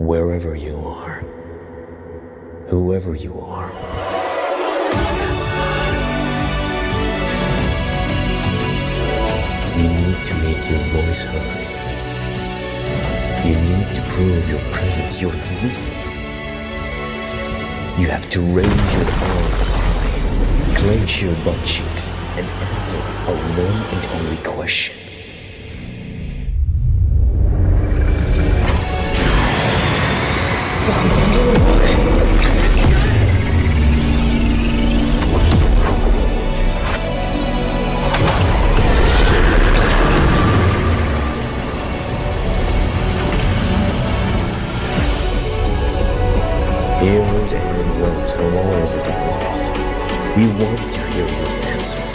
wherever you are, whoever you are. You need to make your voice heard. You need to prove your presence, your existence. You have to raise your arm high, clench your butt cheeks, and answer a one and only question. Heroes and villains from all over the world, we want to hear your answer.